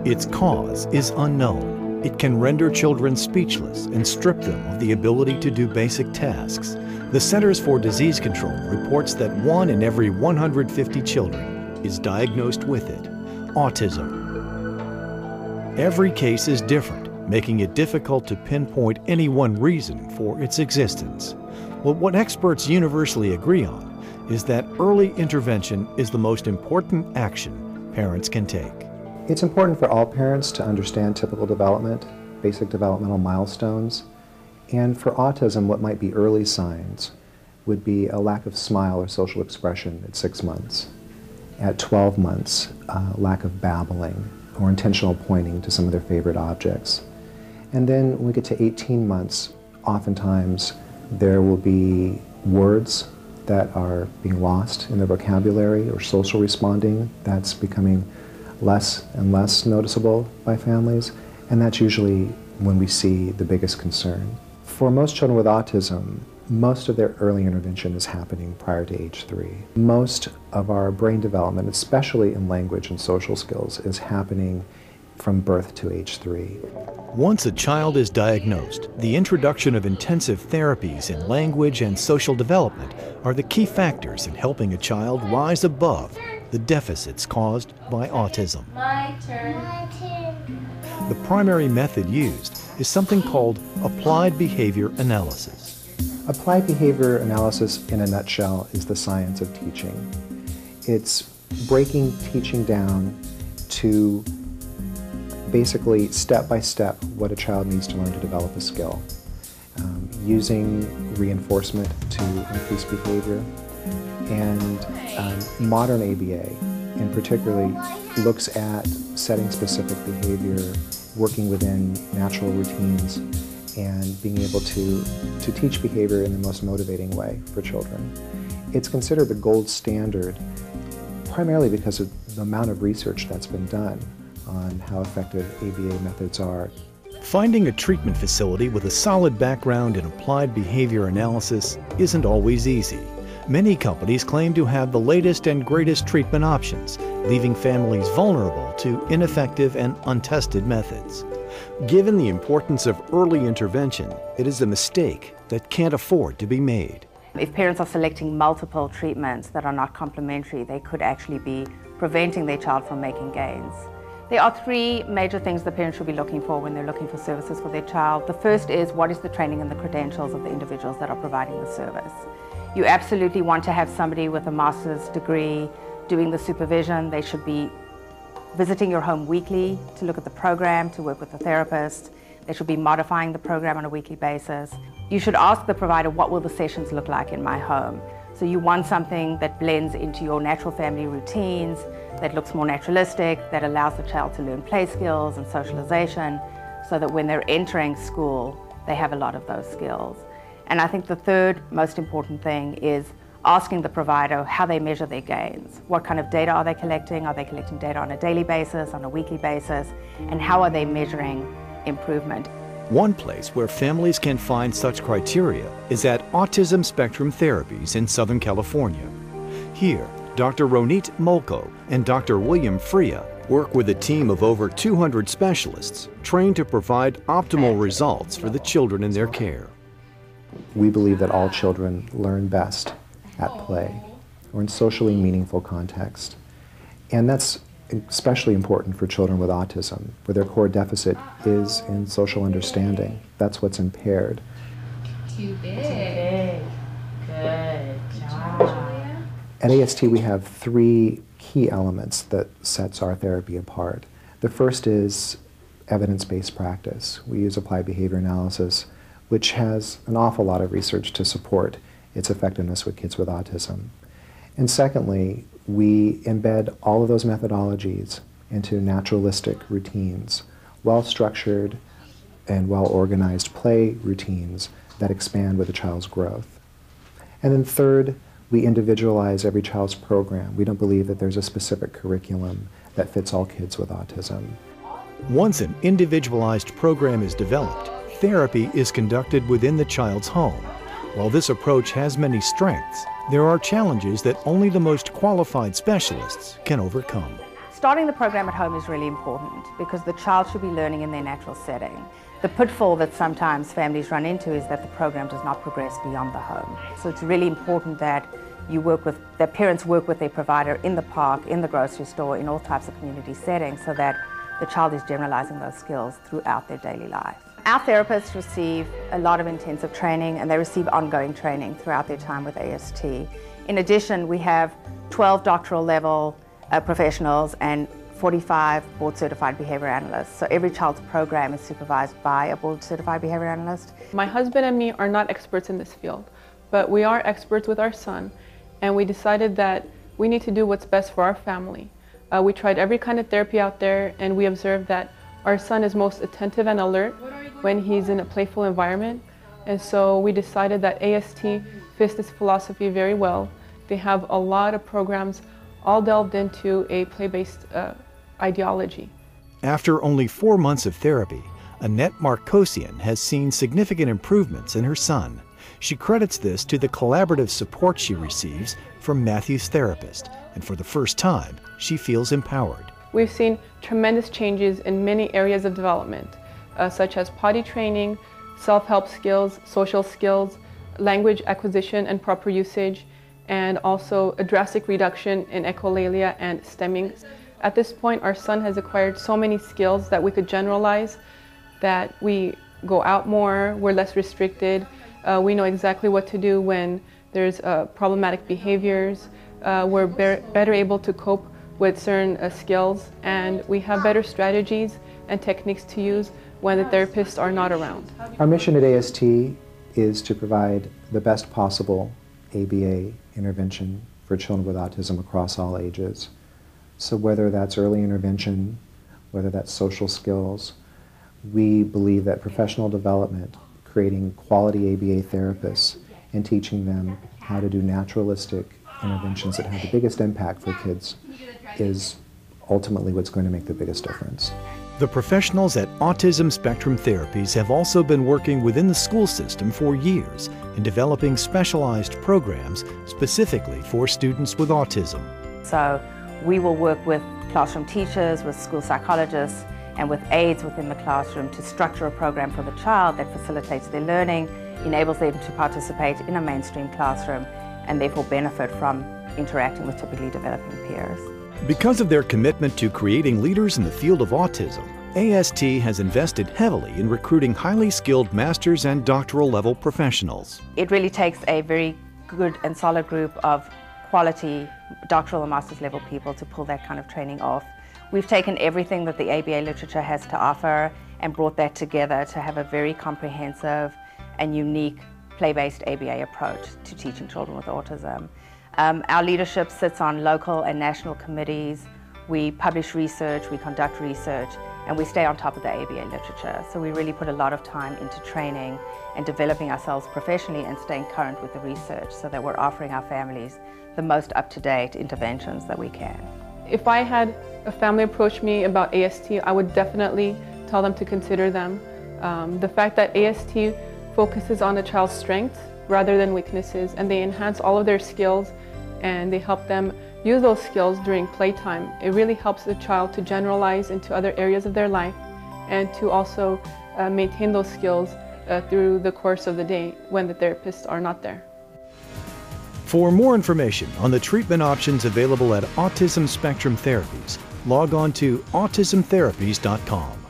Its cause is unknown. It can render children speechless and strip them of the ability to do basic tasks. The Centers for Disease Control reports that 1 in every 150 children is diagnosed with it, autism. Every case is different, making it difficult to pinpoint any one reason for its existence. But what experts universally agree on is that early intervention is the most important action parents can take. It's important for all parents to understand typical development, basic developmental milestones, and for autism, what might be early signs would be a lack of smile or social expression at 6 months. At 12 months, lack of babbling or intentional pointing to some of their favorite objects. And then when we get to 18 months, oftentimes there will be words that are being lost in their vocabulary or social responding. That's becoming less and less noticeable by families, and that's usually when we see the biggest concern. For most children with autism, most of their early intervention is happening prior to age 3. Most of our brain development, especially in language and social skills, is happening from birth to age 3. Once a child is diagnosed, the introduction of intensive therapies in language and social development are the key factors in helping a child rise above the deficits caused by autism. My turn. The primary method used is something called applied behavior analysis. Applied behavior analysis, in a nutshell, is the science of teaching. It's breaking teaching down to basically step by step what a child needs to learn to develop a skill. Using reinforcement to increase behavior, and modern ABA in particular looks at setting specific behavior, working within natural routines, and being able to teach behavior in the most motivating way for children. It's considered the gold standard primarily because of the amount of research that's been done on how effective ABA methods are. Finding a treatment facility with a solid background in applied behavior analysis isn't always easy. Many companies claim to have the latest and greatest treatment options, leaving families vulnerable to ineffective and untested methods. Given the importance of early intervention, it is a mistake that can't afford to be made. If parents are selecting multiple treatments that are not complementary, they could actually be preventing their child from making gains. There are 3 major things the parents should be looking for when they're looking for services for their child. The first is, what is the training and the credentials of the individuals that are providing the service? You absolutely want to have somebody with a master's degree doing the supervision. They should be visiting your home weekly to look at the program, to work with the therapist. They should be modifying the program on a weekly basis. You should ask the provider, what will the sessions look like in my home? So you want something that blends into your natural family routines, that looks more naturalistic, that allows the child to learn play skills and socialization, so that when they're entering school, they have a lot of those skills. And I think the third most important thing is asking the provider how they measure their gains. What kind of data are they collecting? Are they collecting data on a daily basis, on a weekly basis? And how are they measuring improvement? One place where families can find such criteria is at Autism Spectrum Therapies in Southern California. Here, Dr. Ronit Molko and Dr. William Freya work with a team of over 200 specialists trained to provide optimal results for the children in their care. We believe that all children learn best at play or in socially meaningful context. And that's especially important for children with autism, where their core deficit is in social understanding. That's what's impaired. Too big. Good job. At AST, we have 3 key elements that sets our therapy apart. The first is evidence-based practice. We use applied behavior analysis, which has an awful lot of research to support its effectiveness with kids with autism. And secondly, we embed all of those methodologies into naturalistic routines, well-structured and well-organized play routines that expand with a child's growth. And then third, we individualize every child's program. We don't believe that there's a specific curriculum that fits all kids with autism. Once an individualized program is developed, therapy is conducted within the child's home. While this approach has many strengths, there are challenges that only the most qualified specialists can overcome. Starting the program at home is really important because the child should be learning in their natural setting. The pitfall that sometimes families run into is that the program does not progress beyond the home. So it's really important that that parents work with their provider in the park, in the grocery store, in all types of community settings so that the child is generalizing those skills throughout their daily life. Our therapists receive a lot of intensive training and they receive ongoing training throughout their time with AST. In addition, we have 12 doctoral level professionals and 45 board-certified behavior analysts. So every child's program is supervised by a board-certified behavior analyst. My husband and me are not experts in this field, but we are experts with our son, and we decided that we need to do what's best for our family. We tried every kind of therapy out there, and we observed that our son is most attentive and alert when he's in a playful environment. And so we decided that AST fits this philosophy very well. They have a lot of programs all delved into a play-based ideology. After only 4 months of therapy, Annette Markosian has seen significant improvements in her son. She credits this to the collaborative support she receives from Matthew's therapist, and for the first time, she feels empowered. We've seen tremendous changes in many areas of development, such as potty training, self-help skills, social skills, language acquisition and proper usage, and also a drastic reduction in echolalia and stemming. At this point, our son has acquired so many skills that we could generalize, that we go out more, we're less restricted, we know exactly what to do when there's problematic behaviors, we're better able to cope with certain skills, and we have better strategies and techniques to use when the therapists are not around. Our mission at AST is to provide the best possible ABA intervention for children with autism across all ages. So whether that's early intervention, whether that's social skills, we believe that professional development, creating quality ABA therapists and teaching them how to do naturalistic interventions that have the biggest impact for kids is ultimately what's going to make the biggest difference. The professionals at Autism Spectrum Therapies have also been working within the school system for years in developing specialized programs specifically for students with autism. So we will work with classroom teachers, with school psychologists, and with aides within the classroom to structure a program for the child that facilitates their learning, enables them to participate in a mainstream classroom, and therefore benefit from interacting with typically developing peers. Because of their commitment to creating leaders in the field of autism, AST has invested heavily in recruiting highly skilled master's and doctoral level professionals. It really takes a very good and solid group of quality doctoral and master's level people to pull that kind of training off. We've taken everything that the ABA literature has to offer and brought that together to have a very comprehensive and unique play-based ABA approach to teaching children with autism. Our leadership sits on local and national committees. We publish research, we conduct research, and we stay on top of the ABA literature. So we really put a lot of time into training and developing ourselves professionally and staying current with the research so that we're offering our families the most up-to-date interventions that we can. If I had a family approach me about AST, I would definitely tell them to consider them. The fact that AST focuses on a child's strengths rather than weaknesses, and they enhance all of their skills and they help them use those skills during playtime. It really helps the child to generalize into other areas of their life and to also maintain those skills through the course of the day when the therapists are not there. For more information on the treatment options available at Autism Spectrum Therapies, log on to autismtherapies.com.